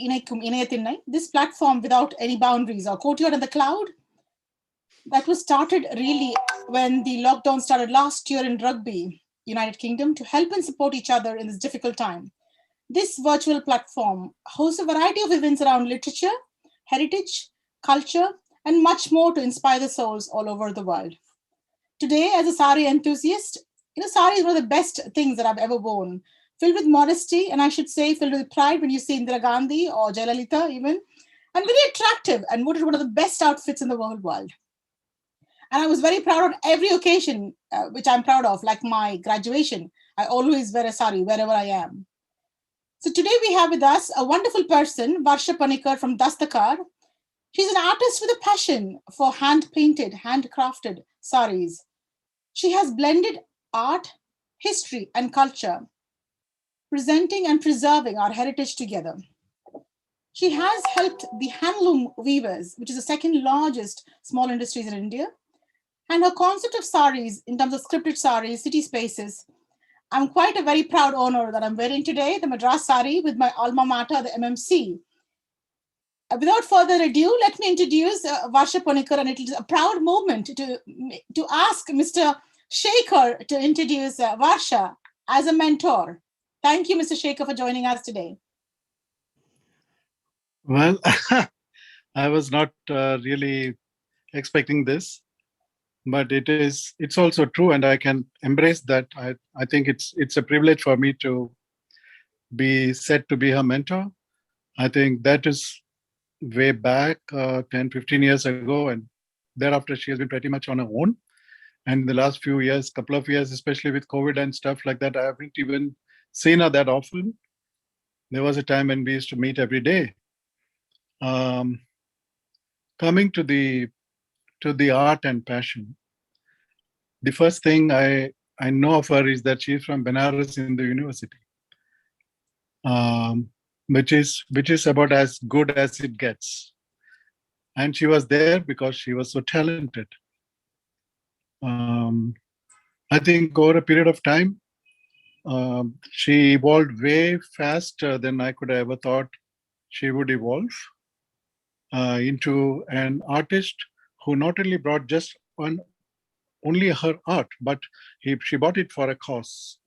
Inayathinnai, this platform without any boundaries or courtyard in the cloud, that was started really when the lockdown started last year in Rugby, United Kingdom, to help and support each other in this difficult time. This virtual platform hosts a variety of events around literature, heritage, culture, and much more to inspire the souls all over the world. Today, as a sari enthusiast, sari is one of the best things that I've ever worn, filled with modesty, and I should say filled with pride when you see Indira Gandhi or Jayalalitha even, and very attractive and voted one of the best outfits in the whole world. And I was very proud on every occasion, which I'm proud of, like my graduation. I always wear a sari wherever I am. So today we have with us a wonderful person, Varsha Panicker from Dastakar. She's an artist with a passion for hand-painted, handcrafted saris. She has blended art, history, and culture, presenting and preserving our heritage together. She has helped the handloom weavers, which is the second largest small industries in India. And her concept of saris, in terms of scripted saris, city spaces, I'm quite a very proud owner that I'm wearing today, the Madras sari with my alma mater, the MMC. Without further ado, let me introduce Varsha Panicker, and it is a proud moment to ask Mr. Shekhar to introduce Varsha as a mentor. Thank you, Mr. Shekhar, for joining us today. Well, I was not really expecting this, but it's also true, and I can embrace that. I think it's a privilege for me to be said to be her mentor. I think that is way back 10, 15 years ago, and thereafter she has been pretty much on her own. And in the last few years, couple of years, especially with COVID and stuff like that, I haven't even seen her that often. There was a time when we used to meet every day. Coming to the art and passion, the first thing I know of her is that she's from Benares in the university, which is about as good as it gets. And she was there because she was so talented. I think over a period of time, she evolved way faster than I could have ever thought she would evolve into an artist who not only brought just only her art, but she bought it for a cause.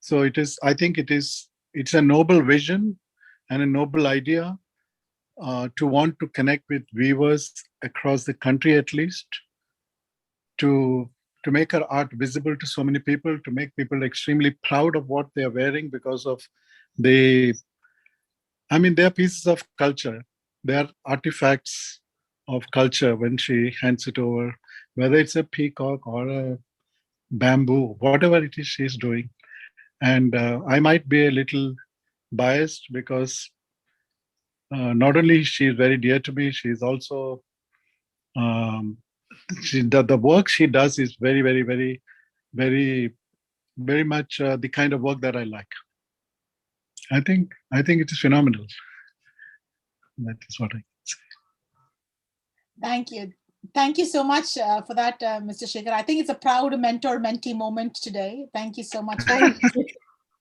So I think it's a noble vision and a noble idea to want to connect with weavers across the country, at least, to make her art visible to so many people, to make people extremely proud of what they are wearing because of they're pieces of culture. They are artifacts of culture when she hands it over, whether it's a peacock or a bamboo, whatever it is she's doing. And I might be a little biased because not only she's very dear to me, she's also the work she does is very, very, very, very, very much the kind of work that I like. I think it is phenomenal. That is what I say. Thank you. Thank you so much for that, Mr. Shekhar. I think it's a proud mentor-mentee moment today. Thank you so much.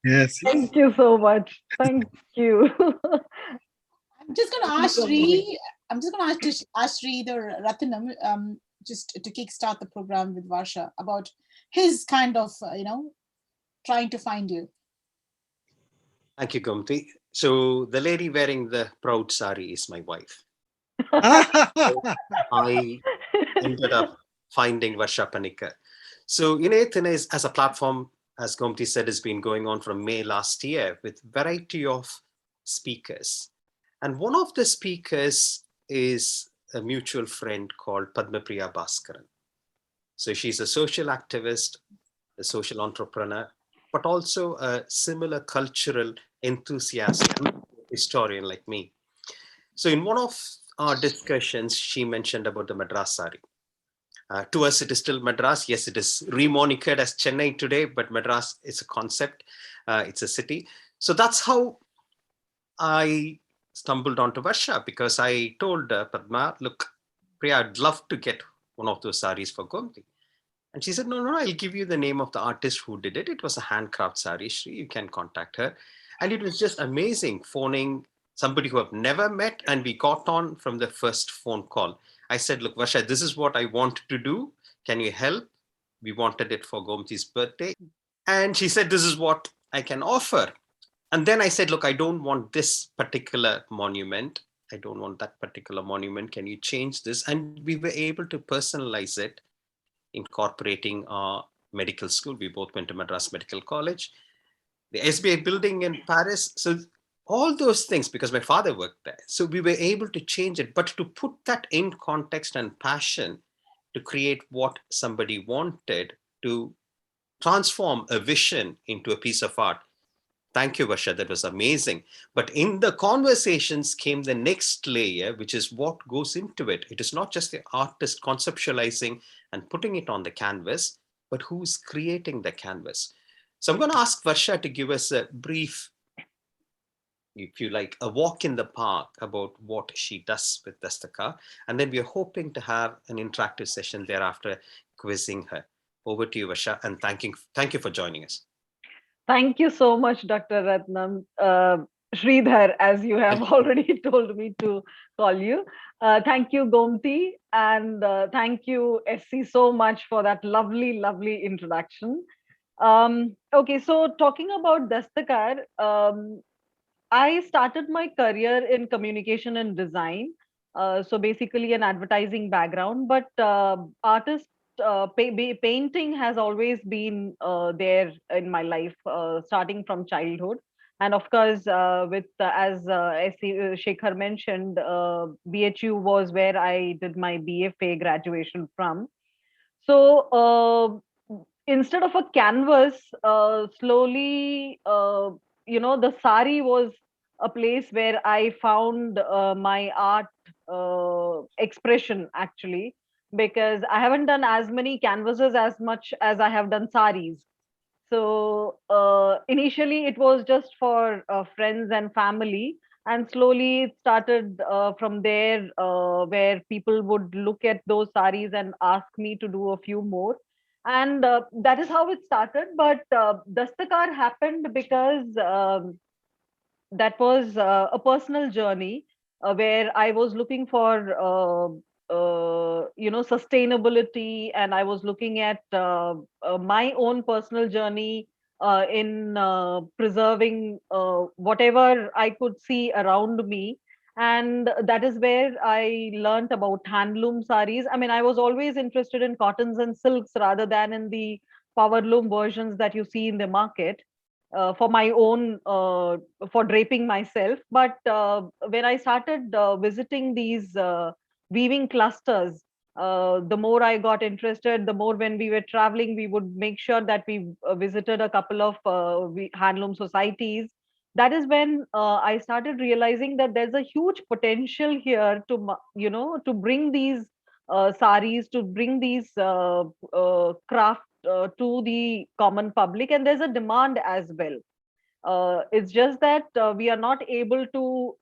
Yes. Thank you so much. Thank you. I'm just going to ask Sri. I'm just going to ask Sri the Rathinam just to kickstart the program with Varsha about his kind of trying to find you. Thank you, Gomti. So the lady wearing the proud sari is my wife. I ended up finding Varsha Panicker. So Inayathinnai as a platform, as Gomti said, has been going on from May last year with variety of speakers. And one of the speakers is a mutual friend called Padmapriya Bhaskaran. So she's a social activist, a social entrepreneur, but also a similar cultural enthusiast, historian like me. So in one of our discussions, she mentioned about the Madras sari. To us, it is still Madras. Yes, it is remonikered as Chennai today, but Madras is a concept. It's a city. So that's how I stumbled onto Varsha, because I told Padma, look, Priya, I'd love to get one of those saris for Gomti. And she said, no, I'll give you the name of the artist who did it. It was a handcraft sari. Shri, you can contact her. And it was just amazing phoning somebody who I've never met, and we got on from the first phone call. I said, look, Varsha, this is what I want to do. Can you help? We wanted it for Gomti's birthday. And she said, this is what I can offer. And then I said, look, I don't want this particular monument. I don't want that particular monument. Can you change this? And we were able to personalize it, incorporating our medical school. We both went to Madras Medical College, the SBI building in Paris. So all those things, because my father worked there. So we were able to change it, but to put that in context and passion to create what somebody wanted, to transform a vision into a piece of art. Thank you, Varsha. That was amazing. But in the conversations came the next layer, which is what goes into it. It is not just the artist conceptualizing and putting it on the canvas, but who's creating the canvas. So I'm going to ask Varsha to give us a brief, if you like, a walk in the park about what she does with Dastakar. And then we're hoping to have an interactive session thereafter, quizzing her. Over to you, Varsha, and thank you for joining us. Thank you so much, Dr. Ratnam. Sridhar, as you have already told me to call you. Thank you, Gomti, and thank you, SC, so much for that lovely, lovely introduction. Okay, so talking about Dastakar, I started my career in communication and design. So basically an advertising background, but painting has always been there in my life, starting from childhood. And of course, as Shekhar mentioned, BHU was where I did my BFA graduation from. So instead of a canvas, slowly, the sari was a place where I found my art expression, actually, because I haven't done as many canvases as much as I have done saris. So initially it was just for friends and family, and slowly it started from there, where people would look at those saris and ask me to do a few more. And that is how it started. But Dastakar happened because that was a personal journey, where I was looking for sustainability, and I was looking at my own personal journey in preserving whatever I could see around me. And that is where I learned about handloom saris. I mean, I was always interested in cottons and silks rather than in the power loom versions that you see in the market, for my own, for draping myself. But when I started visiting these weaving clusters, the more I got interested, the more, when we were traveling, we would make sure that we visited a couple of handloom societies. That is when I started realizing that there's a huge potential here to to bring these saris, to bring these craft to the common public, and there's a demand as well. It's just that we are not able to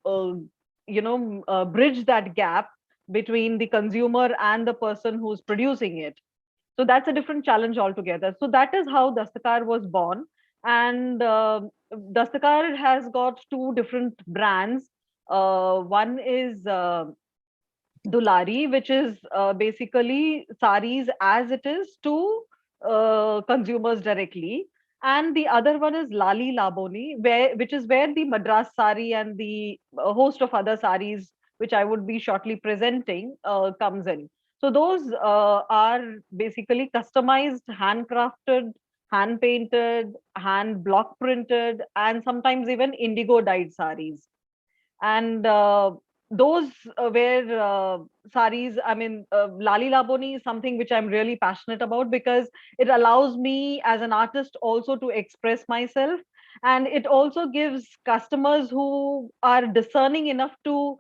bridge that gap between the consumer and the person who's producing it. So that's a different challenge altogether. So that is how Dastakar was born. And Dastakar has got two different brands. One is Dulari, which is basically saris as it is to consumers directly. And the other one is Lali Laboni, which is where the Madras sari and the host of other saris, which I would be shortly presenting, comes in. So those are basically customized, handcrafted, hand painted, hand block printed, and sometimes even indigo dyed saris. And those were saris. I mean, Lali Laboni is something which I'm really passionate about, because it allows me as an artist also to express myself, and it also gives customers who are discerning enough to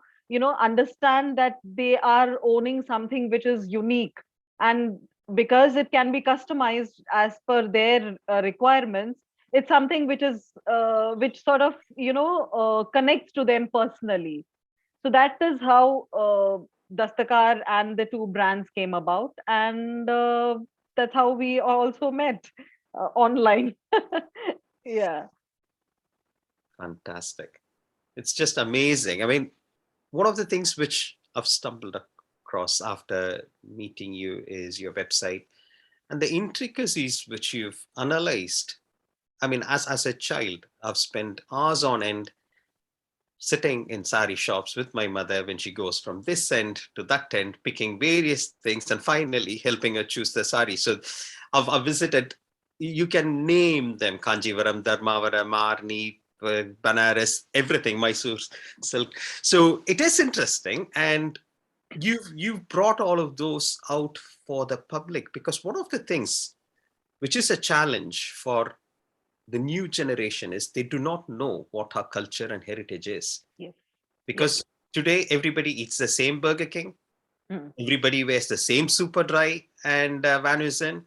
understand that they are owning something which is unique. And because it can be customized as per their requirements, it's something which is which sort of connects to them personally. So that is how Dastakar and the two brands came about, and that's how we also met online. Yeah. Fantastic. It's just amazing. I mean, one of the things which I've stumbled across after meeting you is your website and the intricacies which you've analyzed. I mean, as a child, I've spent hours on end sitting in sari shops with my mother when she goes from this end to that end, picking various things and finally helping her choose the sari. So I've visited, you can name them, Kanjivaram, Dharmavara, Marni, Banaras, everything, Mysore silk. So it is interesting. And you've brought all of those out for the public, because one of the things which is a challenge for the new generation is they do not know what our culture and heritage is. Yes. Because today everybody eats the same Burger King, everybody wears the same Super Dry and Van Heusen.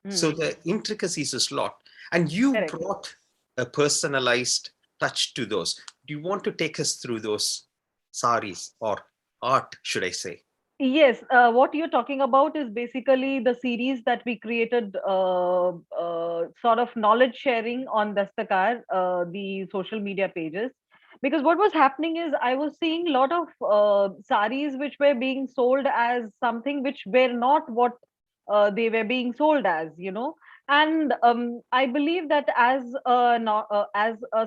So the intricacies is a lot. And you Correct. brought a personalized touch to those. Do you want to take us through those saris, or art, should I say? Yes, what you're talking about is basically the series that we created, sort of knowledge sharing on Dastakar, the social media pages. Because what was happening is I was seeing a lot of saris which were being sold as something which were not what they were being sold as, you know. And I believe that as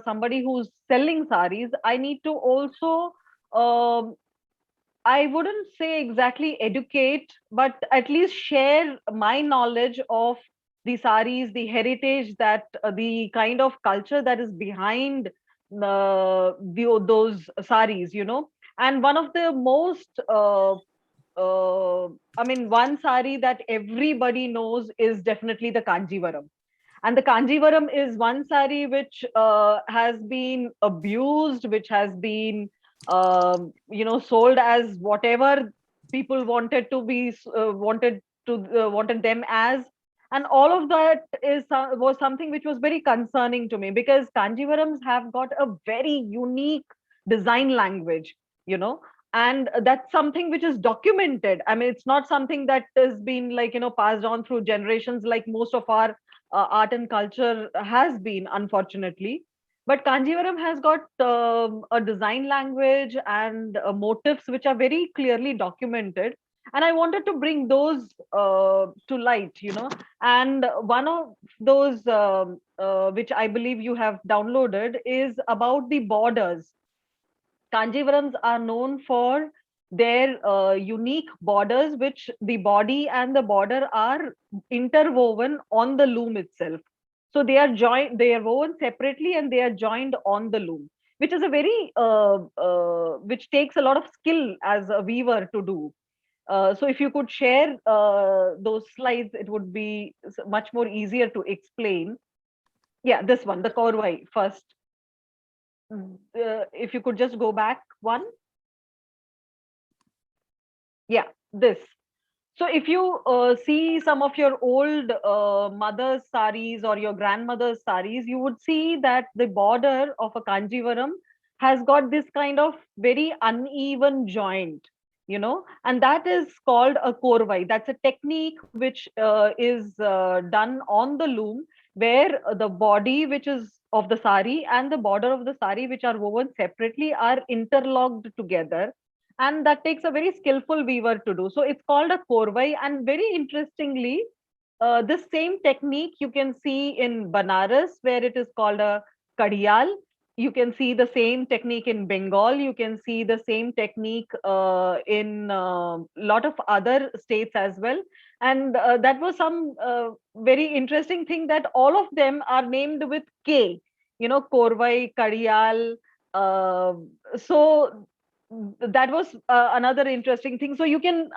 somebody who's selling saris, I need to also um I wouldn't say exactly educate, but at least share my knowledge of the saris, the heritage, that the kind of culture that is behind those saris, you know. And one of the most, I mean, one sari that everybody knows is definitely the Kanjivaram. And the Kanjivaram is one sari which has been abused, which has been, sold as whatever people wanted to be, wanted them as. And all of that was something which was very concerning to me, because Kanjivarams have got a very unique design language, you know. And that's something which is documented. I mean, it's not something that has been, like, passed on through generations, like most of our art and culture has been, unfortunately. But Kanjivaram has got a design language and motifs which are very clearly documented. And I wanted to bring those to light, you know. And one of those, which I believe you have downloaded, is about the borders. Kanjivarams are known for their unique borders, which the body and the border are interwoven on the loom itself. So they are joined, they are woven separately and they are joined on the loom, which is a very, which takes a lot of skill as a weaver to do. So if you could share those slides, it would be much more easier to explain. Yeah, this one, the Korvai first. If you could just go back one. Yeah, this. So if you see some of your old mother's saris or your grandmother's saris, you would see that the border of a Kanjivaram has got this kind of very uneven joint, you know, and that is called a korvai. That's a technique which is done on the loom, where the body, which is of the sari, and the border of the sari, which are woven separately, are interlocked together, and that takes a very skillful weaver to do. So it's called a korvai. And very interestingly, this same technique you can see in Banaras, where it is called a kadiyal. You can see the same technique in Bengal. You can see the same technique in a lot of other states as well. And that was some very interesting thing, that all of them are named with K, you know, korvai, kadiyal. Uh, so that was another interesting thing. So you can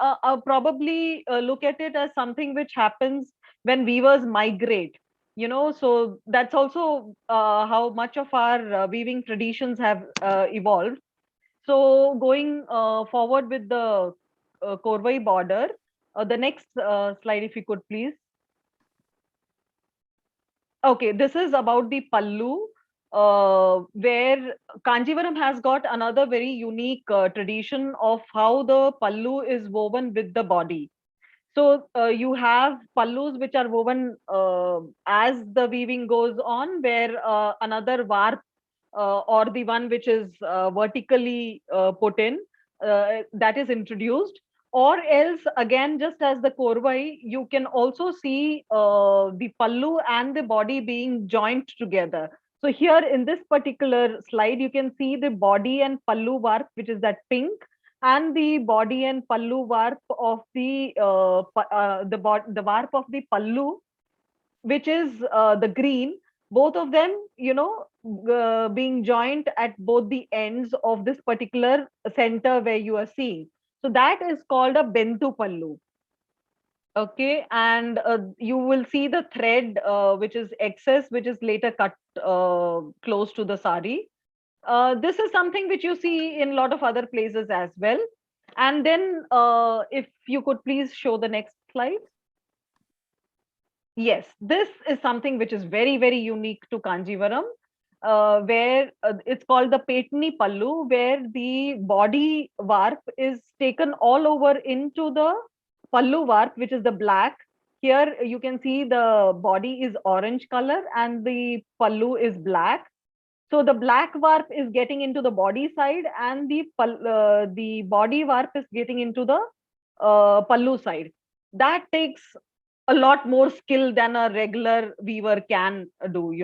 probably look at it as something which happens when weavers migrate, you know. So that's also how much of our weaving traditions have evolved. So going forward with the korvai border, the next slide, if you could please. Okay, this is about the pallu, where Kanjivaram has got another very unique tradition of how the pallu is woven with the body. So you have pallus which are woven as the weaving goes on, where another varp or the one which is vertically put in, that is introduced. Or else, again, just as the korvai, you can also see the pallu and the body being joined together. So here in this particular slide, you can see the body and pallu warp, which is that pink, and the body and pallu warp of the warp of the pallu, which is the green. Both of them, being joined at both the ends of this particular center where you are seeing. So that is called a bentu pallu. Okay, and you will see the thread, which is excess, which is later cut close to the sari. This is something which you see in a lot of other places as well. And then, if you could please show the next slide. Yes, this is something which is very, very unique to Kanjivaram, where it's called the Petni Pallu, where the body warp is taken all over into the Pallu warp, which is the black. Here you can see the body is orange color and the Pallu is black. So the black warp is getting into the body side, and the body warp is getting into the Pallu side. That takes a lot more skill than a regular weaver can do.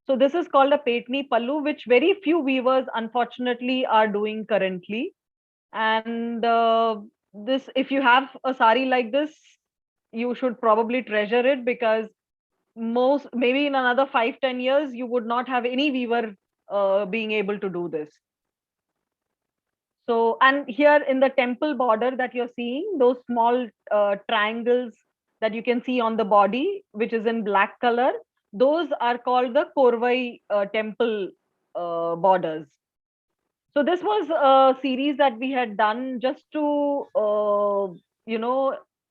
So this is called a Petni Pallu, which very few weavers unfortunately are doing currently. And this, if you have a sari like this, you should probably treasure it, because maybe in another 5-10 years, you would not have any weaver being able to do this. So, and here in the temple border that you're seeing, those small triangles that you can see on the body, which is in black color, those are called the Korvai temple borders. So this was a series that we had done just to,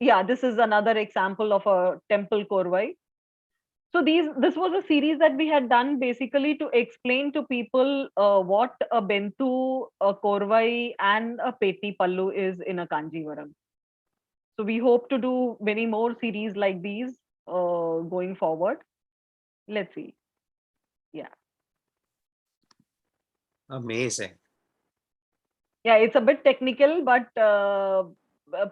yeah, this is another example of a temple Korvai. So this was a series that we had done basically to explain to people what a bentu, a korvai, and a peti pallu is in a Kanjivaram. So we hope to do many more series like these going forward. Let's see. Yeah. Amazing. Yeah, it's a bit technical, but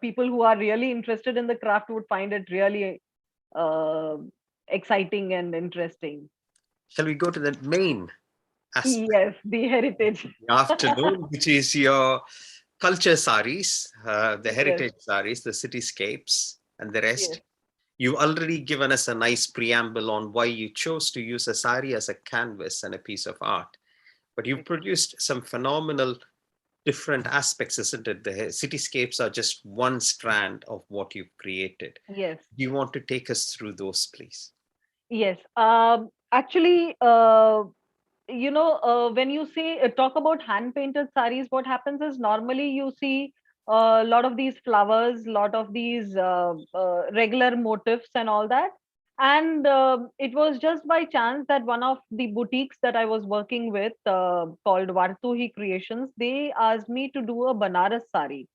people who are really interested in the craft would find it really exciting and interesting. Shall we go to the main aspect? Yes, the heritage. The afternoon, which is your culture saris, the Yes. heritage saris, the cityscapes, and the rest. Yes. You've already given us a nice preamble on why you chose to use a sari as a canvas and a piece of art. But you've produced some phenomenal different aspects, isn't it? The cityscapes are just one strand of what you've created. Yes. Do you want to take us through those, please? Yes. Actually, when you say talk about hand painted saris, what happens is normally you see a lot of these flowers, lot of these regular motifs and all that. And it was just by chance that one of the boutiques that I was working with, called Vartuhi Creations, they asked me to do a Banaras sari.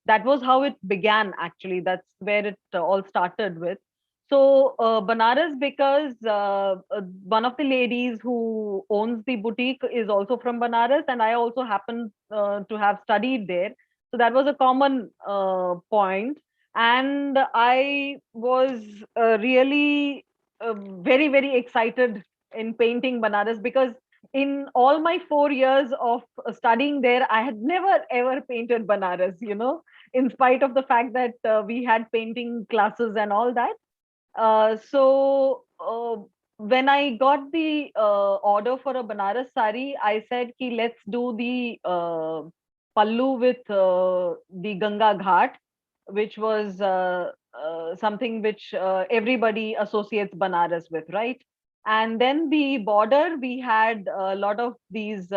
That was how it began, actually. That's where it all started with. So Banaras, because one of the ladies who owns the boutique is also from Banaras, and I also happen to have studied there. So that was a common point. And I was really very, very excited in painting Banaras, because in all my 4 years of studying there, I had never ever painted Banaras, in spite of the fact that we had painting classes and all that. So when I got the order for a Banaras sari, I said, "Ki let's do the pallu with the Ganga Ghat," which was something which everybody associates Banaras with, right? And then the border, we had a lot of these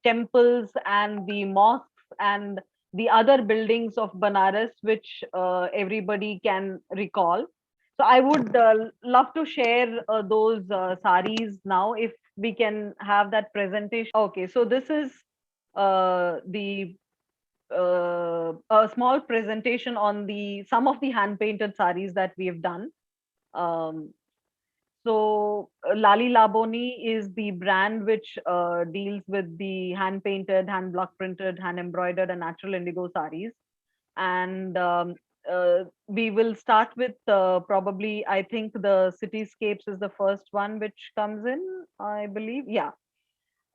temples and the mosques and the other buildings of Banaras, which everybody can recall. So I would love to share those saris now, if we can have that presentation. Okay, so this is the a small presentation on the some of the hand painted saris that we have done. Um, So Lali Laboni is the brand which deals with the hand painted, hand block printed, hand embroidered, and natural indigo saris. And we will start with probably, I think the cityscapes is the first one which comes in, I believe. Yeah.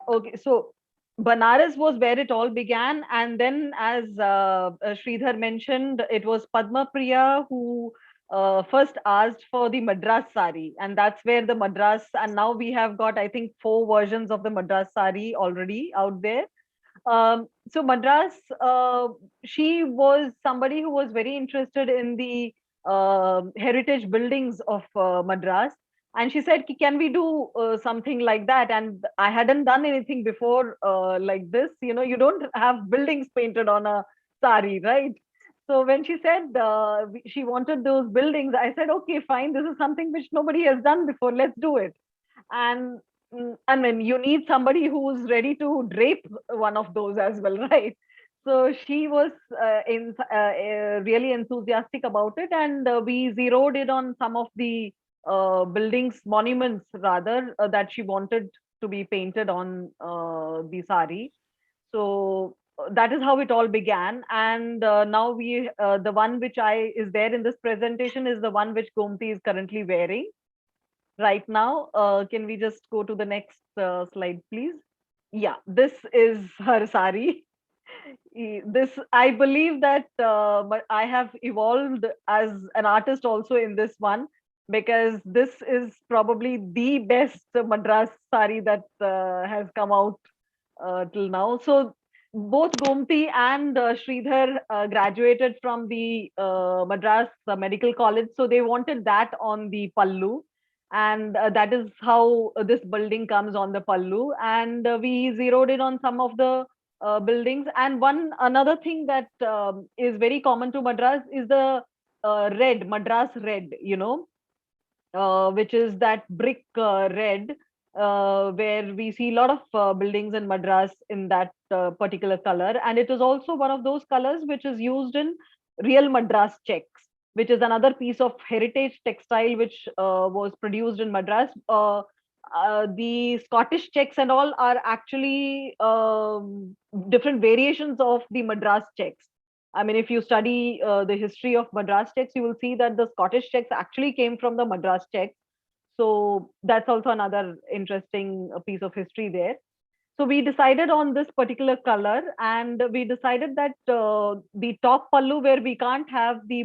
Okay. So Banaras was where it all began. And then, as Sridhar mentioned, it was Padma Priya who first asked for the Madras sari. And that's where the Madras, and now we have got, I think, 4 versions of the Madras sari already out there. So Madras, she was somebody who was very interested in the heritage buildings of Madras, and she said, "Can we do something like that?" And I hadn't done anything before like this. You know, you don't have buildings painted on a sari, right? So when she said she wanted those buildings, I said, "Okay, fine. This is something which nobody has done before. Let's do it." And I mean, you need somebody who's ready to drape one of those as well, right? So she was really enthusiastic about it, and we zeroed in on some of the buildings, monuments rather, that she wanted to be painted on the sari. So that is how it all began. And now the one which I is there in this presentation is the one which Gomti is currently wearing right now. Can we just go to the next slide, please? Yeah, this is her sari. This, I believe that but I have evolved as an artist also in this one, because this is probably the best Madras sari that has come out till now. So both Gomti and Sridhar graduated from the Madras Medical College, so they wanted that on the pallu, and that is how this building comes on the pallu. And we zeroed in on some of the buildings. And one another thing that is very common to Madras is the red, Madras red, which is that brick red, where we see a lot of buildings in Madras in that particular color. And it is also one of those colors which is used in real Madras checks, which is another piece of heritage textile which was produced in Madras. The Scottish checks and all are actually different variations of the Madras checks. I mean, if you study the history of Madras checks, you will see that the Scottish checks actually came from the Madras checks. So that's also another interesting piece of history there. So we decided on this particular color, and we decided that the top pallu, where we can't have the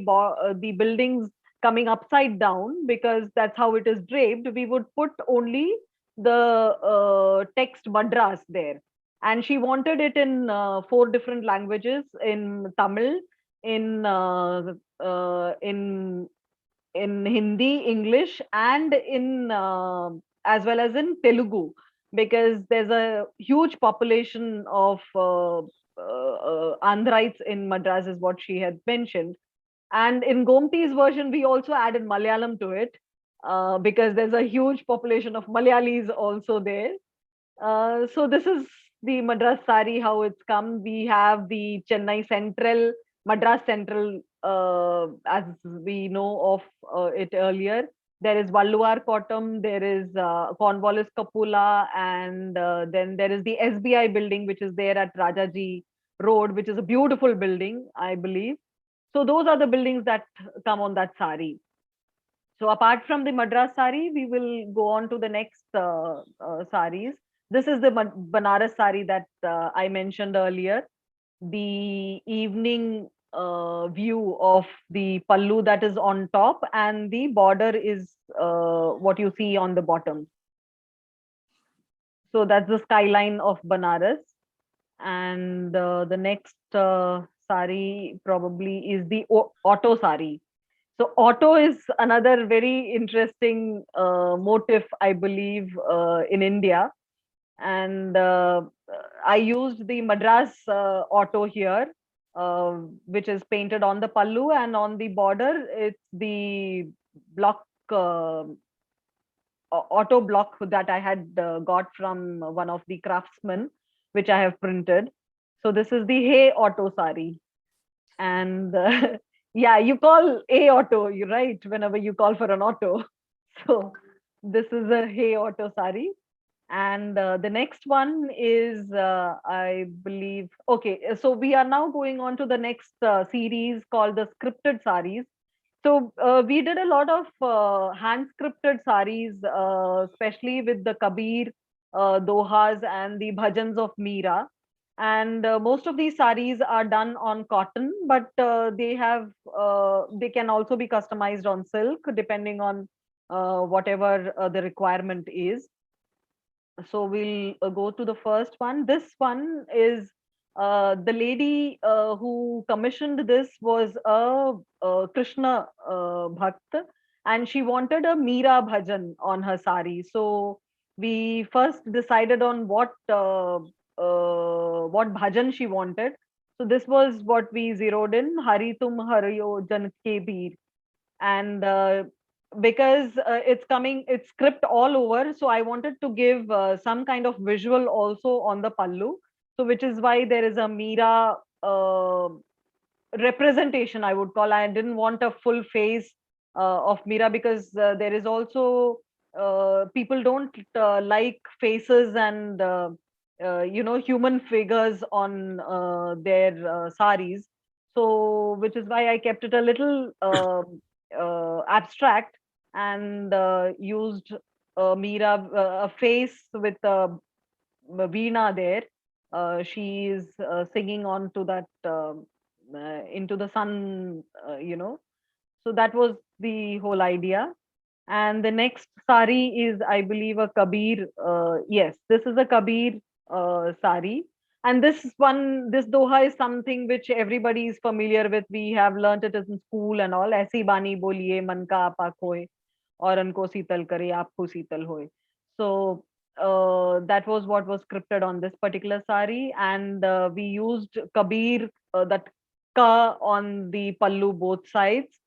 buildings coming upside down because that's how it is draped, we would put only the text Madras there. And she wanted it in 4 different languages: in Tamil, in in Hindi, English, and in as well as in Telugu, because there's a huge population of Andhrites in Madras, is what she had mentioned. And in Gomti's version, we also added Malayalam to it, because there's a huge population of Malayalis also there. So this is the Madras sari, how it's come. We have the Chennai Central, Madras Central, as we know of it earlier. There is Valluvar Kottam, there is Cornwallis Kapula, and then there is the SBI building, which is there at Rajaji Road, which is a beautiful building, I believe. So those are the buildings that come on that sari. So apart from the Madras sari, we will go on to the next saris. This is the Banaras sari that I mentioned earlier. The evening view of the pallu that is on top, and the border is what you see on the bottom. So that's the skyline of Banaras. And the next sari probably is the auto sari. So auto is another very interesting motif, I believe, in India. And I used the Madras auto here, which is painted on the pallu, and on the border, it's the block, auto block that I had got from one of the craftsmen, which I have printed. So this is the Hey Auto sari. And yeah, you call A auto, you're right, whenever you call for an auto. So This is a Hey Auto sari. And the next one is, I believe, okay, so we are now going on to the next series called the scripted saris. So we did a lot of hand scripted saris, especially with the Kabir dohas and the bhajans of Meera. And most of these saris are done on cotton, but they can also be customized on silk depending on whatever the requirement is. So we'll go to the first one. This one is the lady who commissioned this was a Krishna Bhakt, and she wanted a Meera bhajan on her sari. So we first decided on what bhajan she wanted. So this was what we zeroed in: Hari tum hariyo jan ke bir. And because it's script all over, so I wanted to give some kind of visual also on the pallu, so which is why there is a Meera representation, I would call. I didn't want a full face of Meera, because there is also people don't like faces and human figures on their saris. So which is why I kept it a little abstract, and used Meera, a face with Veena there. She is singing on to that, into the sun, So that was the whole idea. And the next sari is, I believe, a Kabir. Yes, this is a Kabir sari. And this doha is something which everybody is familiar with. We have learnt it in school and all. Aisi bani boliye, man ka apa khoye, aur unko sital kare, aapko sital hoye. So that was what was scripted on this particular sari. And we used Kabir, that ka on the pallu both sides,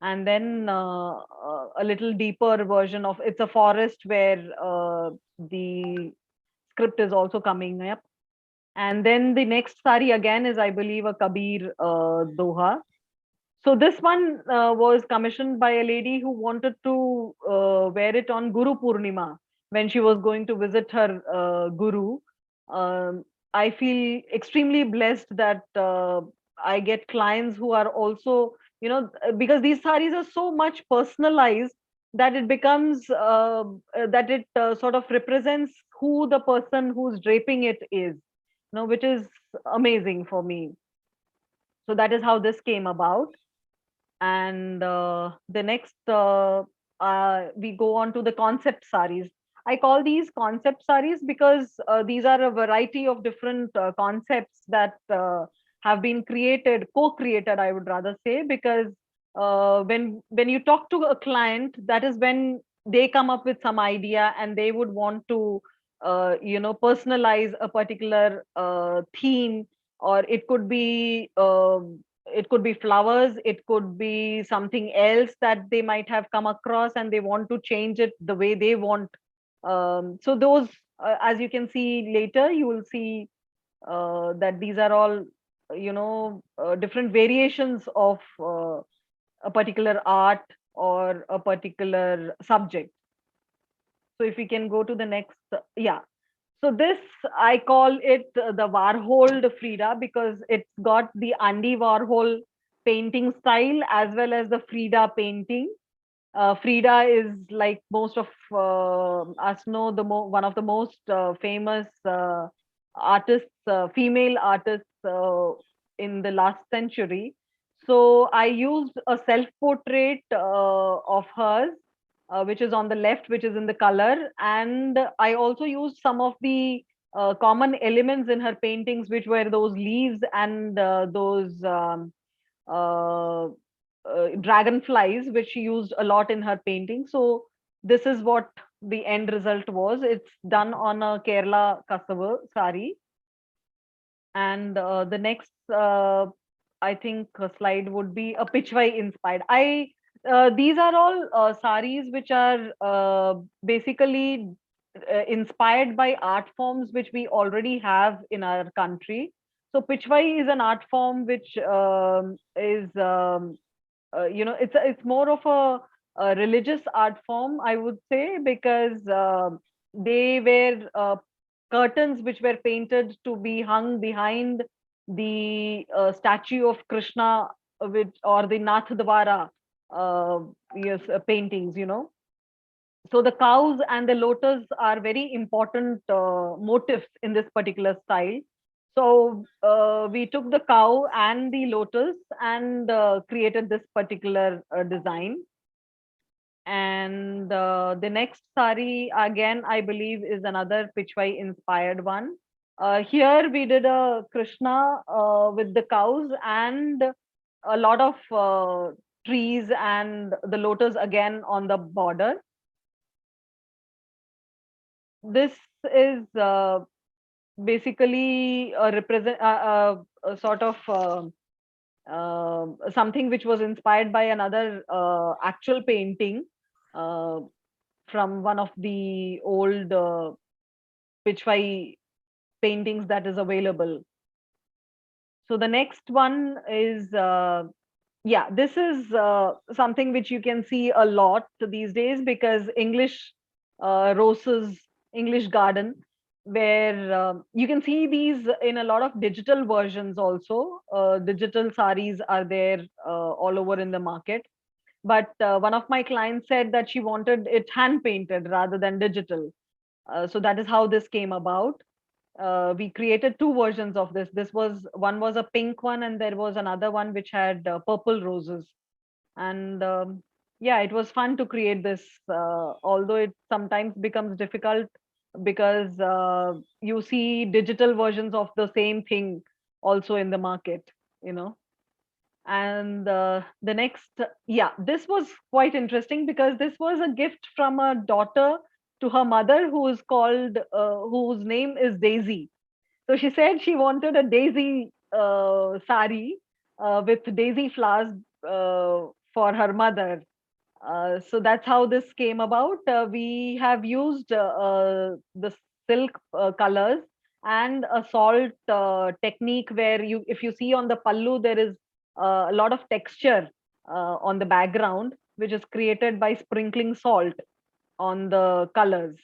and then a little deeper version of it's a forest where the script is also coming up. And then the next sari again is, I believe, a Kabir doha. So this one was commissioned by a lady who wanted to wear it on Guru Purnima when she was going to visit her guru. I feel extremely blessed that I get clients who are also, because these saris are so much personalized that it becomes that it sort of represents who the person who's draping it is, which is amazing for me. So that is how this came about. And the next, we go on to the concept saris. I call these concept saris because these are a variety of different concepts that have been created, co-created, I would rather say, because when you talk to a client, that is when they come up with some idea and they would want to personalize a particular theme, or it could be flowers, it could be something else that they might have come across and they want to change it the way they want. So those, as you can see later, you will see that these are all different variations of a particular art or a particular subject. So if we can go to the next, yeah. So this, I call it the Warhol Frida, because it's got the Andy Warhol painting style as well as the Frida painting. Frida is, like most of us know, one of the most famous artists, female artists in the last century. So I used a self-portrait of hers, which is on the left, which is in the color. And I also used some of the common elements in her paintings, which were those leaves and those dragonflies, which she used a lot in her painting. So this is what the end result was. It's done on a Kerala Kasavu sari. And the next, I think, slide would be a Pichwai inspired. These are all saris which are basically inspired by art forms which we already have in our country. So Pichwai is an art form which is it's more of a a religious art form, I would say, because they were curtains which were painted to be hung behind the statue of Krishna, which or the Nath Dwara, yes, paintings, So the cows and the lotus are very important motifs in this particular style. So we took the cow and the lotus and created this particular design. And the next sari, again, I believe is another Pichwai inspired one. Here we did a Krishna with the cows and a lot of trees and the lotus again on the border. This is basically a sort of something which was inspired by another actual painting from one of the old Pichwai paintings that is available. So the next one is, yeah, this is something which you can see a lot these days, because English roses, English garden, where you can see these in a lot of digital versions also. Digital saris are there all over in the market. But one of my clients said that she wanted it hand painted rather than digital. So that is how this came about. We created two versions of this. One was a pink one, and there was another one which had purple roses. And yeah, it was fun to create this, although it sometimes becomes difficult because you see digital versions of the same thing also in the market, you know. And the next, yeah, this was quite interesting because this was a gift from a daughter to her mother, who is called whose name is Daisy. So she said she wanted a daisy sari with daisy flowers for her mother. So that's how this came about. We have used the silk colors and a salt technique, where if you see on the pallu, there is a lot of texture on the background, which is created by sprinkling salt on the colors.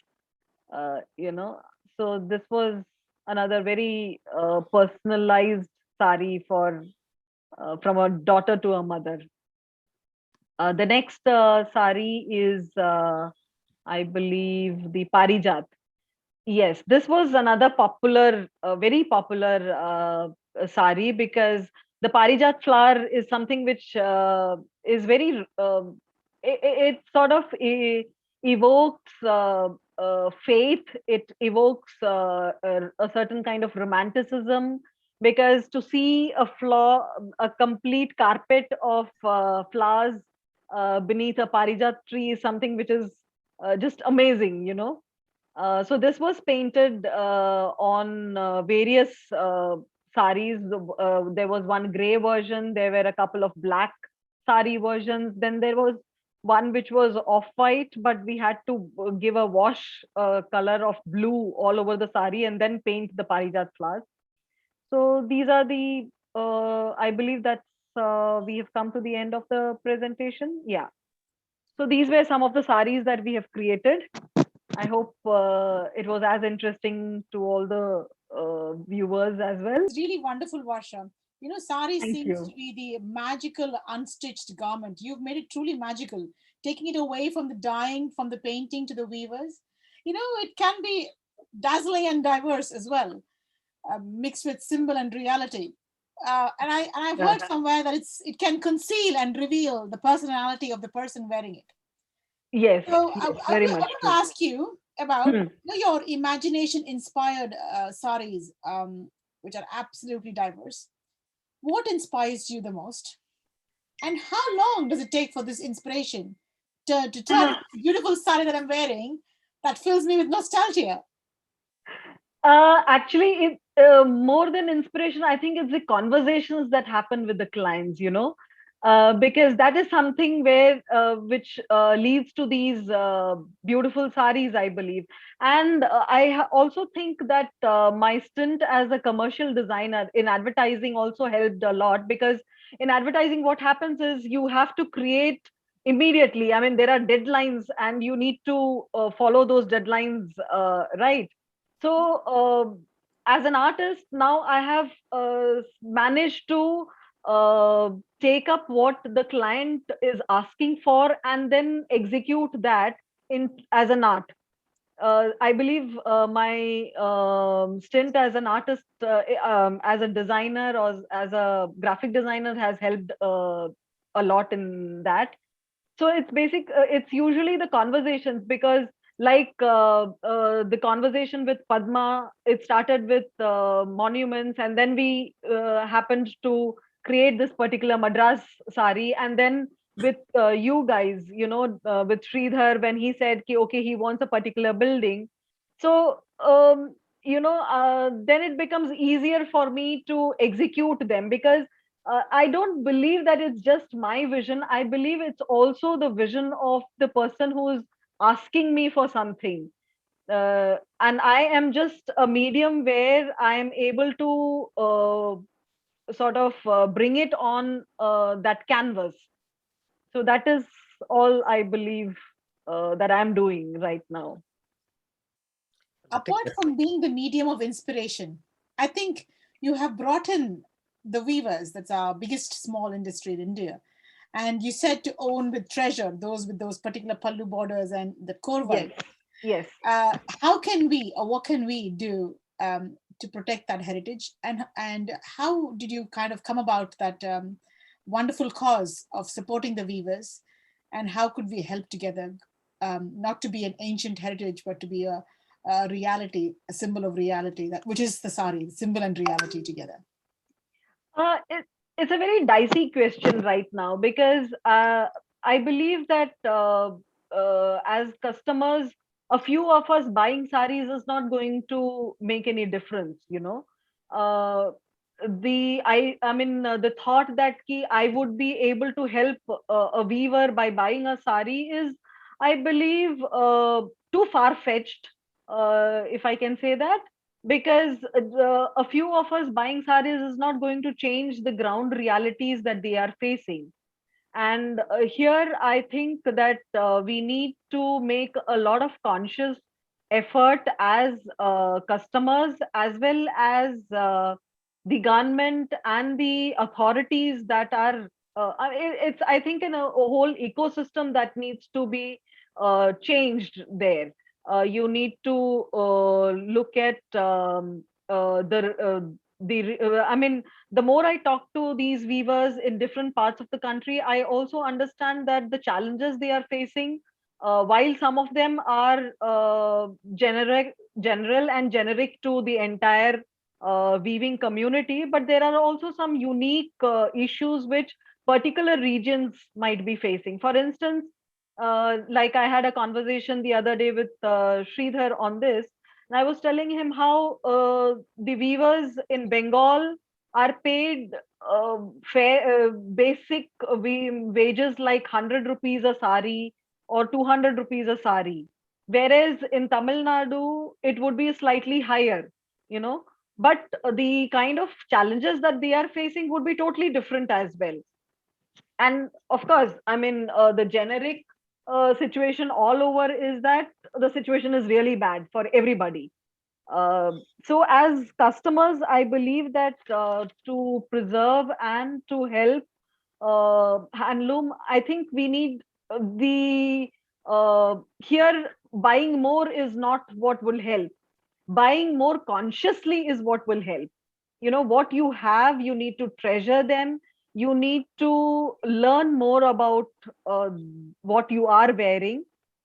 You know, so this was another very personalized sari for from a daughter to a mother. The next sari is, I believe, the Parijat. Yes, this was another popular, very popular sari, because the Parijat flower is something which is very, it sort of evokes faith, it evokes a certain kind of romanticism, because to see a complete carpet of flowers beneath a Parijat tree is something which is just amazing, you know. So this was painted on various saris. There was one gray version. There were a couple of black sari versions. Then there was one which was off-white, but we had to give a wash color of blue all over the sari and then paint the Parijat flowers. So these are the, I believe that's, we have come to the end of the presentation. Yeah. So these were some of the saris that we have created. I hope it was as interesting to all the viewers as well. It's really wonderful, Varsha. You know, sari Thank seems you. to be the magical unstitched garment. You've made it truly magical, taking it away from the dyeing, from the painting to the weavers. You know, it can be dazzling and diverse as well, mixed with symbol and reality. I've Yeah. heard somewhere that it can conceal and reveal the personality of the person wearing it. Yes, So yes, I very wanted much to true. ask you about, Hmm. your imagination inspired saris, which are absolutely diverse. What inspires you the most? And how long does it take for this inspiration to turn into this beautiful sari that I'm wearing that fills me with nostalgia? Actually, it more than inspiration, I think it's the conversations that happen with the clients, you know, because that is something where which leads to these beautiful saris, I believe. And also think that my stint as a commercial designer in advertising also helped a lot, because in advertising, what happens is you have to create immediately. I mean, there are deadlines and you need to follow those deadlines, right? So, as an artist, now I have managed to take up what the client is asking for and then execute that in as an art. I believe my stint as an artist, as a designer or as a graphic designer has helped a lot in that. So it's basic. It's usually the conversations, because like the conversation with Padma, it started with monuments, and then we happened to create this particular Madras sari, and then with you guys, with Sridhar, when he said ki, okay, he wants a particular building. So then it becomes easier for me to execute them, because I don't believe that it's just my vision. I believe it's also the vision of the person who's asking me for something. And I am just a medium where I am able to sort of bring it on that canvas. So that is all I believe that I'm doing right now. I think Apart from being the medium of inspiration, I think you have brought in the weavers. That's our biggest small industry in India. And you said to own with treasure those with those particular pallu borders and the korval. Yes. How can we, or what can we do to protect that heritage? And how did you kind of come about that wonderful cause of supporting the weavers? And how could we help together, not to be an ancient heritage, but to be a reality, a symbol of reality, that which is the sari, symbol and reality together? It's a very dicey question right now, because I believe that as customers, a few of us buying saris is not going to make any difference. Uh, the thought that I would be able to help a weaver by buying a sari is, I believe, too far fetched, if I can say that, because a few of us buying saris is not going to change the ground realities that they are facing. And here I think that we need to make a lot of conscious effort as customers, as well as the government and the authorities that are it's, I think, in a whole ecosystem that needs to be changed there. You need to look at I mean, the more I talk to these weavers in different parts of the country, I also understand that the challenges they are facing, while some of them are general and generic to the entire weaving community, but there are also some unique issues which particular regions might be facing. For instance, like I had a conversation the other day with Sridhar on this, and I was telling him how the weavers in Bengal are paid basic wages like 100 rupees a sari or 200 rupees a sari, whereas in Tamil Nadu it would be slightly higher, you know. But the kind of challenges that they are facing would be totally different as well. And of course, I mean, the generic situation all over is that the situation is really bad for everybody. So as customers, I believe that to preserve and to help handloom, I think we need the here buying more is not what will help. Buying more consciously is what will help. What you have, you need to treasure them. You need to learn more about what you are wearing.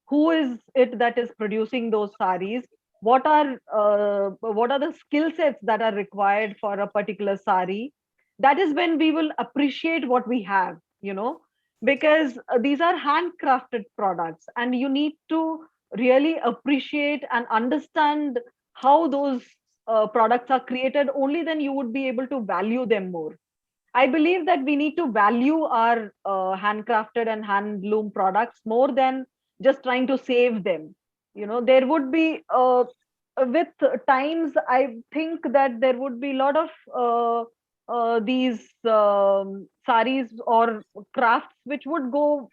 Who is it that is producing those saris? What are the skill sets that are required for a particular sari? That is when we will appreciate what we have, because these are handcrafted products, and you need to really appreciate and understand how those products are created. Only then you would be able to value them more. I believe that we need to value our handcrafted and handloom products more than just trying to save them. There would be with times, I think that there would be a lot of these saris or crafts which would go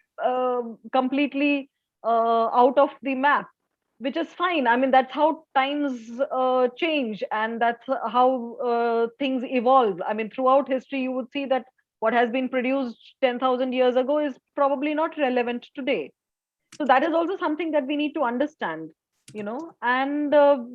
completely out of the map, which is fine. I mean, that's how times change, and that's how things evolve. I mean, throughout history, you would see that what has been produced 10,000 years ago is probably not relevant today. So that is also something that we need to understand, and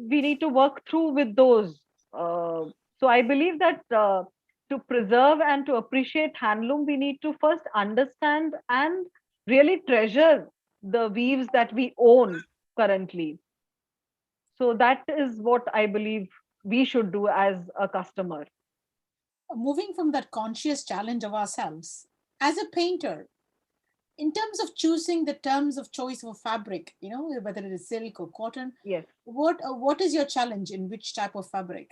we need to work through with those. So I believe that to preserve and to appreciate handloom, we need to first understand and really treasure the weaves that we own currently. So that is what I believe we should do as a customer. Moving from that conscious challenge of ourselves, as a painter, in terms of choosing the terms of choice of a fabric, whether it is silk or cotton, Yes. what is your challenge in which type of fabric?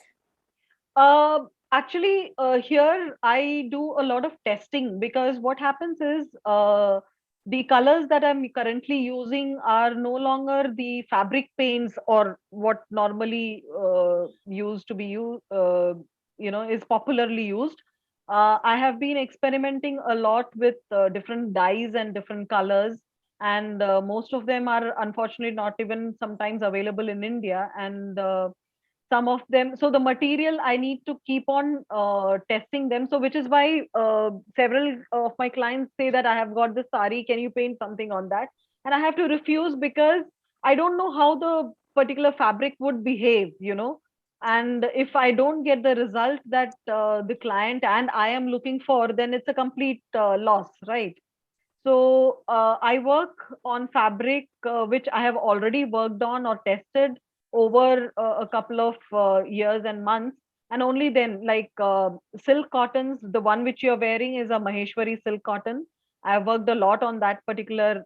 Actually, here I do a lot of testing, because what happens is the colors that I'm currently using are no longer the fabric paints or what normally used to be used, is popularly used. I have been experimenting a lot with different dyes and different colors, and most of them are unfortunately not even sometimes available in India. And some of them, so the material I need to keep on testing them, so which is why several of my clients say that I have got this sari, can you paint something on that? And I have to refuse, because I don't know how the particular fabric would behave, and if I don't get the result that the client and I am looking for, then it's a complete loss, right? So I work on fabric which I have already worked on or tested over a couple of years and months. And only then, like silk cottons, the one which you're wearing is a Maheshwari silk cotton. I have worked a lot on that particular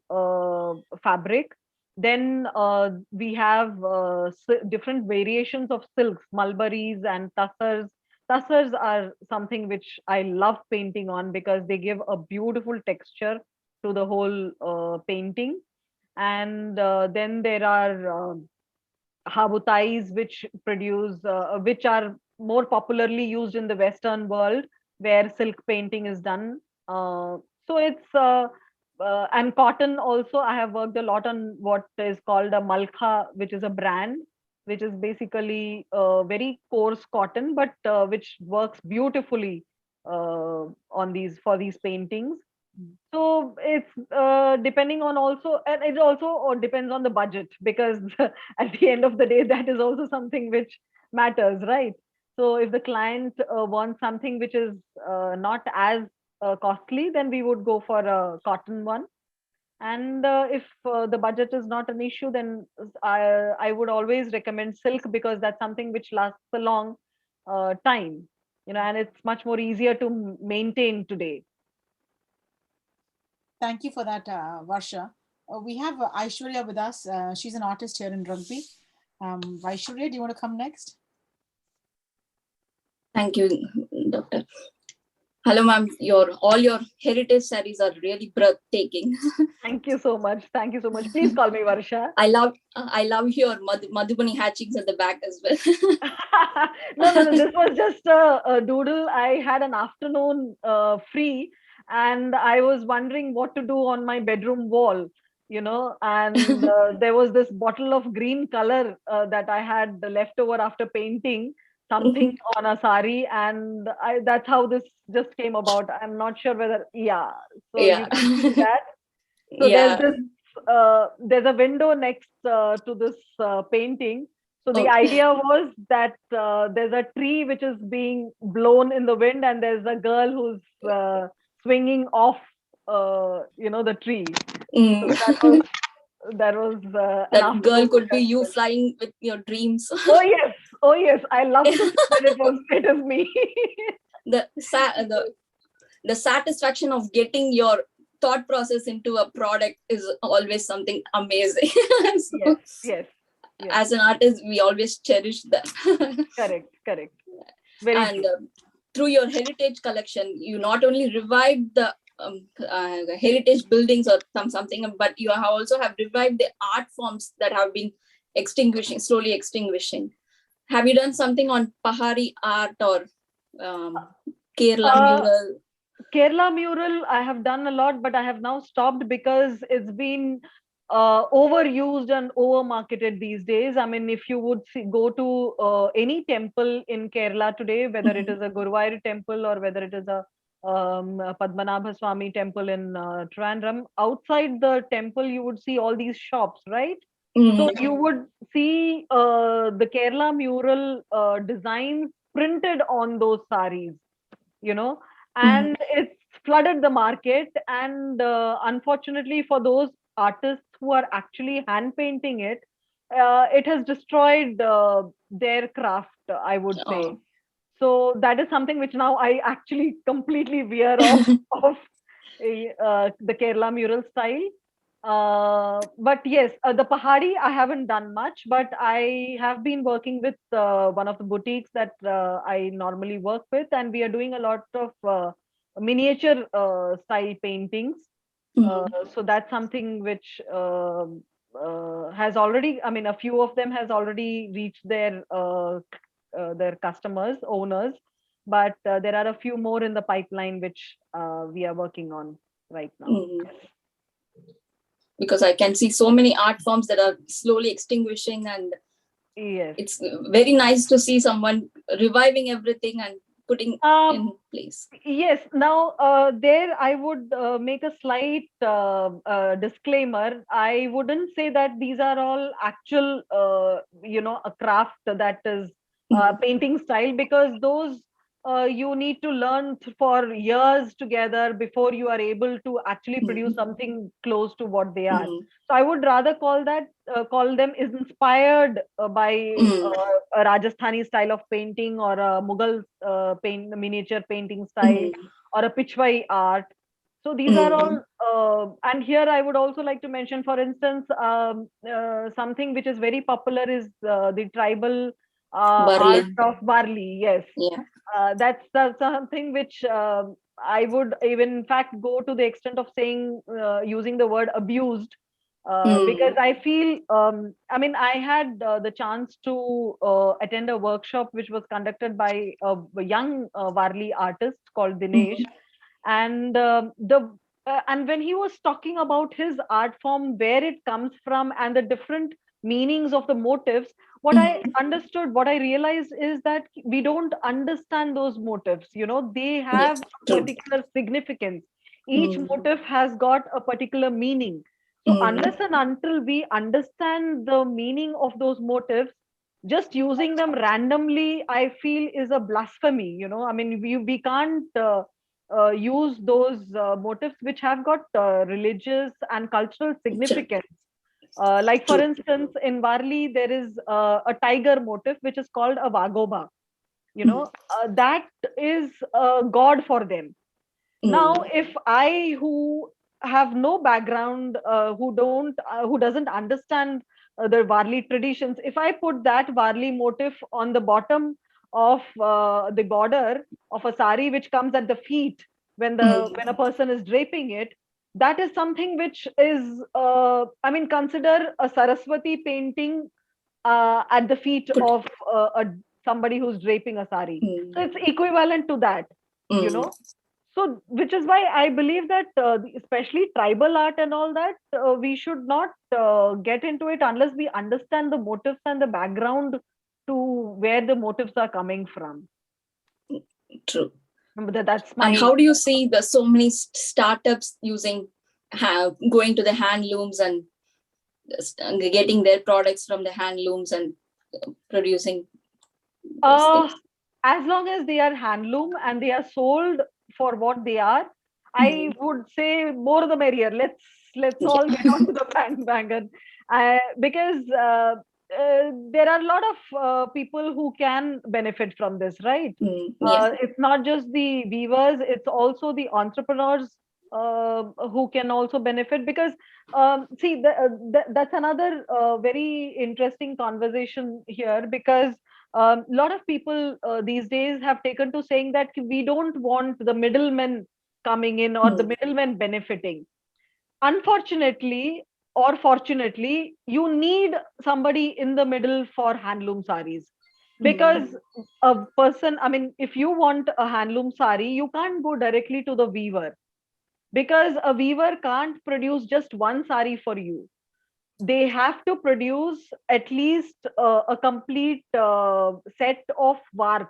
fabric. Then we have different variations of silks, mulberries and tussars. Tussars are something which I love painting on, because they give a beautiful texture to the whole painting. And then there are habutais, which are more popularly used in the Western world, where silk painting is done. So it's and cotton also. I have worked a lot on what is called a malkha, which is a brand, which is basically very coarse cotton, but which works beautifully on these paintings. So it's depending on also, and it also depends on the budget, because at the end of the day, that is also something which matters, right? So if the client wants something which is not as costly, then we would go for a cotton one. And if the budget is not an issue, then I would always recommend silk, because that's something which lasts a long time, and it's much more easier to maintain today. Thank you for that, Varsha. We have Aishwarya with us. She's an artist here in Rugby. Aishwarya, do you want to come next? Thank you, Doctor. Hello, ma'am. All your heritage sarees are really breathtaking. Thank you so much. Thank you so much. Please call me Varsha. I love your Madhubani hatchings at the back as well. No. This was just a doodle. I had an afternoon free, and I was wondering what to do on my bedroom wall, and there was this bottle of green color that I had left over after painting something on a sari, and that's how this just came about. I'm not sure whether, yeah. So Yeah. you can see that. So Yeah. there's a window next to this painting. So the Okay. idea was that there's a tree which is being blown in the wind, and there's a girl who's swinging off, the tree. Mm. So that was That girl could be you flying with your dreams. Oh yes, I love to think that it is me. The satisfaction of getting your thought process into a product is always something amazing. So, yes. As an artist, we always cherish that. Correct. Very true. Through your heritage collection, you not only revived the heritage buildings or something, but you also have revived the art forms that have been slowly extinguishing. Have you done something on Pahari art or Kerala mural? Kerala mural, I have done a lot, but I have now stopped because it's been overused and over marketed these days. I mean, if you would go to any temple in Kerala today, whether it is a Guruvayur temple or whether it is a Padmanabha Swami temple in Trivandrum, outside the temple, you would see all these shops, right? So you would see the Kerala mural designs printed on those saris, you know, and it's flooded the market. And unfortunately, for those artists who are actually hand painting it, it has destroyed their craft, I would say. Oh. So that is something which now I actually completely veer off of the Kerala mural style. But yes, the Pahadi I haven't done much, but I have been working with one of the boutiques that I normally work with, and we are doing a lot of miniature style paintings. So that's something which has already, I mean, a few of them has already reached their customers, owners, but there are a few more in the pipeline which we are working on right now. Because I can see so many art forms that are slowly extinguishing, and Yes. it's very nice to see someone reviving everything and putting in place. Yes. Now, there I would make a slight disclaimer. I wouldn't say that these are all actual, a craft that is painting style, because those you need to learn for years together before you are able to actually produce something close to what they are. So I would rather call them is inspired by a Rajasthani style of painting, or a Mughal miniature painting style, or a Pichwai art. So these are all, and here I would also like to mention, for instance, something which is very popular is the tribal art of Varli. Yes, that's something which I would even, in fact, go to the extent of saying, using the word abused. Because I feel, I mean, I had the chance to attend a workshop which was conducted by a young Varli artist called Dinesh, and and when he was talking about his art form, where it comes from, and the different meanings of the motifs, what I understood, what I realized is that we don't understand those motifs. They have a particular significance. Each motif has got a particular meaning. So unless and until we understand the meaning of those motifs, just using them randomly, I feel, is a blasphemy. I mean, we can't use those motifs which have got religious and cultural significance. Like, for instance, in Varli, there is a tiger motif which is called a Vagoba. That is a god for them. Now, if I, who have no background, who doesn't understand the Varli traditions, if I put that Varli motif on the bottom of the border of a sari, which comes at the feet when a person is draping it, that is something which is, I mean, consider a Saraswati painting at the feet of somebody who's draping a sari. So it's equivalent to that, So, which is why I believe that, especially tribal art and all that, we should not get into it unless we understand the motifs and the background to where the motifs are coming from. True. That's my. And how do you see the so many startups going to the handlooms and getting their products from the handlooms and producing? As long as they are handloom and they are sold for what they are, I would say more the merrier. Let's all get onto the bandwagon, because there are a lot of people who can benefit from this, right? It's not just the weavers; it's also the entrepreneurs who can also benefit. Because see, that's another very interesting conversation here, because a lot of people these days have taken to saying that we don't want the middlemen coming in, or the middlemen benefiting. Unfortunately, or fortunately, you need somebody in the middle for handloom sarees. Because a person, I mean, if you want a handloom sari, you can't go directly to the weaver, because a weaver can't produce just one sari for you. They have to produce at least a complete set of warp.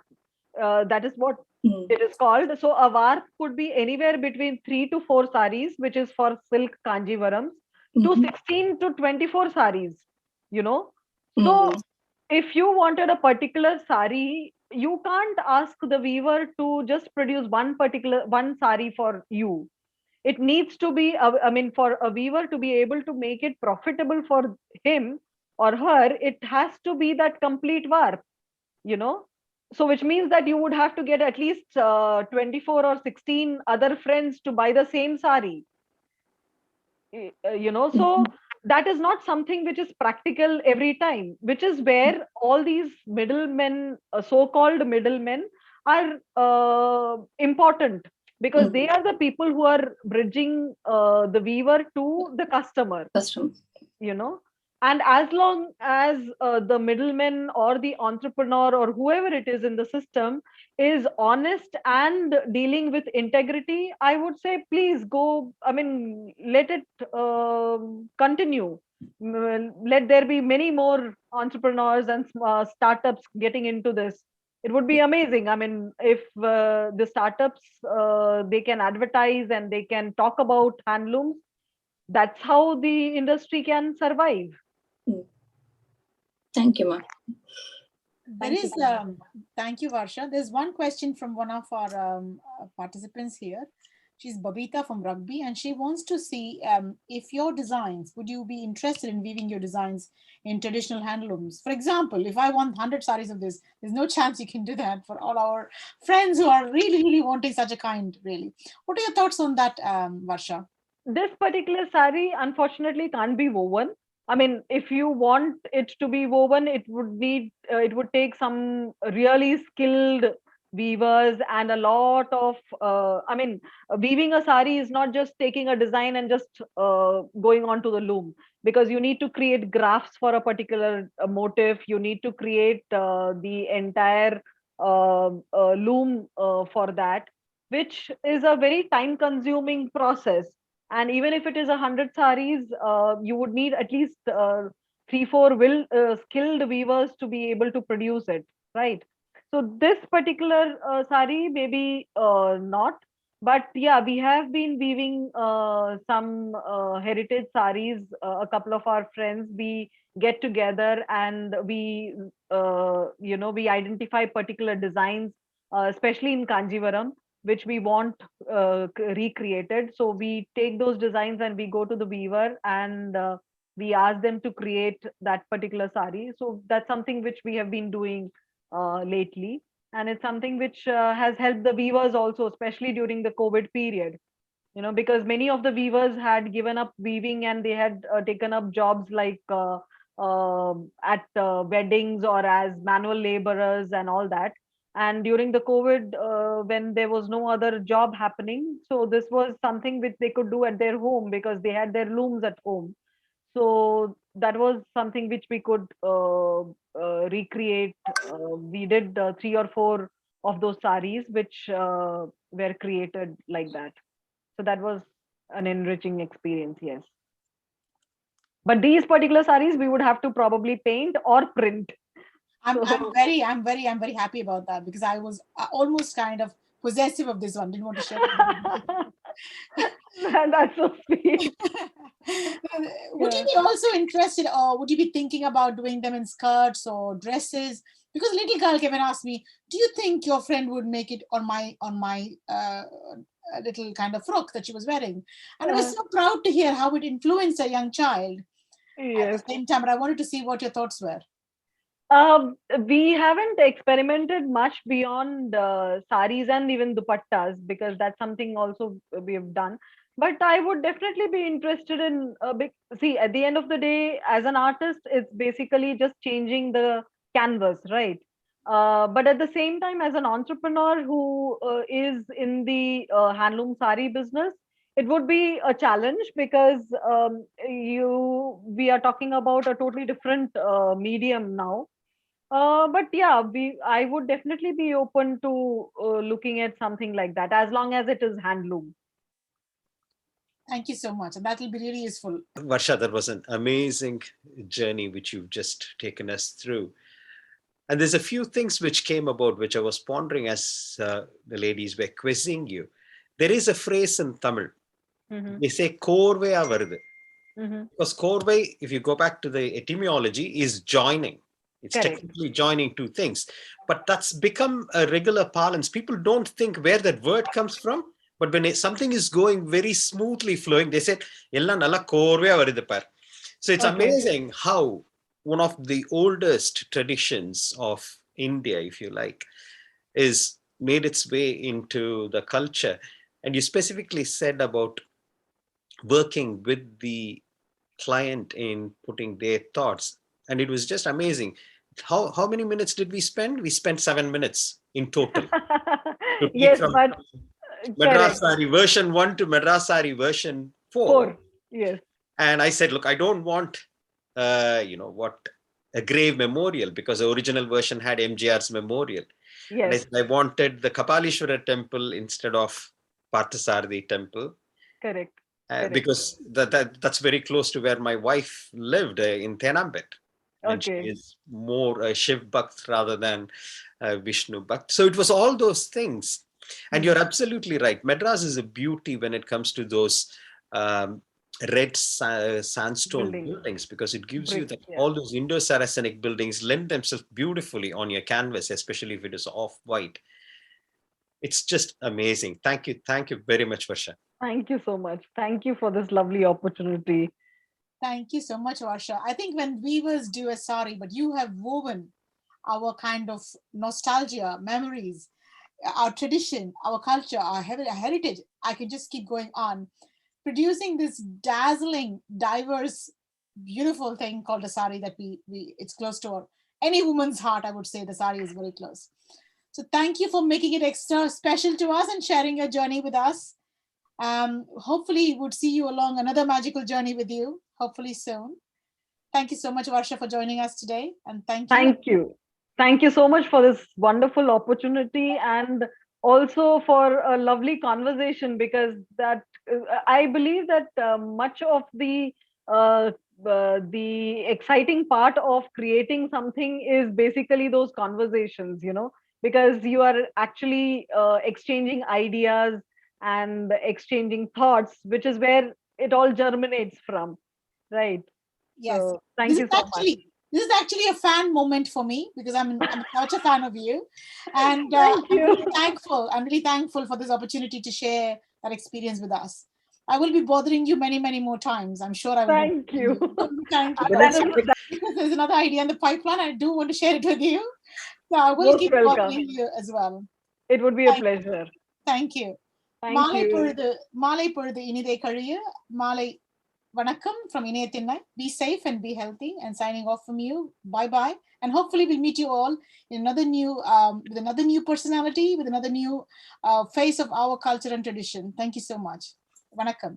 That is what it is called. So a warp could be anywhere between 3 to 4 saris, which is for silk kanjivarams, to 16 to 24 saris, you know. So if you wanted a particular sari, you can't ask the weaver to just produce one sari for you. It needs to be, I mean, for a weaver to be able to make it profitable for him or her, it has to be that complete warp, you know. So which means that you would have to get at least 24 or 16 other friends to buy the same sari, you know. So that is not something which is practical every time, which is where all these middlemen, so-called middlemen, are important, because they are the people who are bridging the weaver to the customer, Custom. you know. And as long as the middleman or the entrepreneur or whoever it is in the system is honest and dealing with integrity, I would say please go, I mean, let it continue. Let there be many more entrepreneurs and startups getting into this. It would be amazing. I mean, if the startups, they can advertise and they can talk about handlooms, that's how the industry can survive. Thank you, ma'am. There Thank you. is, thank you, Varsha. There's one question from one of our participants here. She's Babita from Rugby, and she wants to see if your designs, would you be interested in weaving your designs in traditional handlooms? For example, if I want 100 saris of this, there's no chance you can do that for all our friends who are really, really wanting such a kind, really. What are your thoughts on that, Varsha? This particular sari unfortunately can't be woven. I mean, if you want it to be woven, it would need, it would take some really skilled weavers and a lot of, I mean, weaving a sari is not just taking a design and just going on to the loom, because you need to create graphs for a particular motif. You need to create the entire loom for that, which is a very time consuming process. And even if it is 100 saris, you would need at least 3 4 skilled weavers to be able to produce it, right? So this particular sari maybe not, but yeah, we have been weaving some heritage saris. A couple of our friends, we get together and we you know, we identify particular designs, especially in kanjivaram, which we want recreated. So we take those designs and we go to the weaver and we ask them to create that particular sari. So that's something which we have been doing lately. And it's something which has helped the weavers also, especially during the COVID period. You know, because many of the weavers had given up weaving and they had taken up jobs like at weddings or as manual laborers and all that. And during the COVID, when there was no other job happening, so this was something which they could do at their home because they had their looms at home. So that was something which we could recreate. We did 3 or 4 of those saris which were created like that. So that was an enriching experience, yes. But these particular saris we would have to probably paint or print. I'm So very happy about that, because I was almost kind of possessive of this one. Didn't want to share it. that's so sweet. Would you Yeah. be also interested, or would you be thinking about doing them in skirts or dresses? Because little girl came and asked me, "Do you think your friend would make it on my little kind of frock that she was wearing?" And I was so proud to hear how it influenced a young child. At the Yes. same time, but I wanted to see what your thoughts were. We haven't experimented much beyond saris and even dupattas, because that's something also we have done. But I would definitely be interested in see, at the end of the day, as an artist, it's basically just changing the canvas, right? But at the same time, as an entrepreneur who is in the handloom sari business, it would be a challenge, because we are talking about a totally different medium now. But yeah, I would definitely be open to looking at something like that, as long as it is handloom. Thank you so much. And that will be really useful. Varsha, that was an amazing journey which you've just taken us through. And there's a few things which came about which I was pondering as the ladies were quizzing you. There is a phrase in Tamil. Mm-hmm. They say "korvaya varudhu." Mm-hmm. Because korvai, if you go back to the etymology, is joining. It's Correct. technically joining two things. But that's become a regular parlance. People don't think where that word comes from. But when something is going very smoothly flowing, they say, "Ella nalla korvaya varudhu par." So it's Okay. amazing how one of the oldest traditions of India, if you like, is made its way into the culture. And you specifically said about working with the client in putting their thoughts, and it was just amazing. How many minutes did we spend? We spent 7 minutes in total to take Yes, from but Madras correct. Sari version 1 to Madras Sari version 4. 4. Yes. And I said, look, I don't want what, a grave memorial, because the original version had MGR's memorial. And I Yes. said I wanted the Kapalishwara temple instead of Parthasarathi temple, Correct. Correct. because that's very close to where my wife lived, in Tenambet. And she Okay. is more a Shiv Bhakt rather than Vishnu Bhakt. So it was all those things. And Hmm. you're absolutely right. Madras is a beauty when it comes to those um, red sandstone Building buildings, because it gives you bricks. that Yeah. all those Indo-Saracenic buildings lend themselves beautifully on your canvas, especially if it is off-white. It's just amazing. Thank you. Thank you very much, Varsha. Thank you so much. Thank you for this lovely opportunity. Thank you so much, Varsha. I think when weavers do a sari, but you have woven our kind of nostalgia, memories, our tradition, our culture, our heritage. I can just keep going on. Producing this dazzling, diverse, beautiful thing called a sari that we it's close to any woman's heart. I would say the sari is very close. So thank you for making it extra special to us and sharing your journey with us. Hopefully, would see you along another magical journey with you. Hopefully soon. Thank you so much, Varsha, for joining us today, and thank you. Thank you. Thank you so much for this wonderful opportunity, and also for a lovely conversation, because that I believe that much of uh, the exciting part of creating something is basically those conversations, because you are actually exchanging ideas and exchanging thoughts, which is where it all germinates from, right? Yes, So thank you so much. this is actually a fan moment for me because I'm such a fan of you, and Thank I'm you. really thankful. I'm really thankful for this opportunity to share that experience with us. I will be bothering you many more times. I'm sure I will be Thank bothering you. you. Thank you. That is Because there's another idea in the pipeline. I do want to share it with you. So I will most keep welcome. bothering you as well. It would be a Thank, pleasure. thank you. Thank you. Malay பொழுது இனிதே கழிய மாலை வணக்கம் from Inayathinnai. Be safe and be healthy. And signing off from you. Bye bye. And hopefully we'll meet you all in another new with another new personality, with another new face of our culture and tradition. Thank you so much. Vanakkam.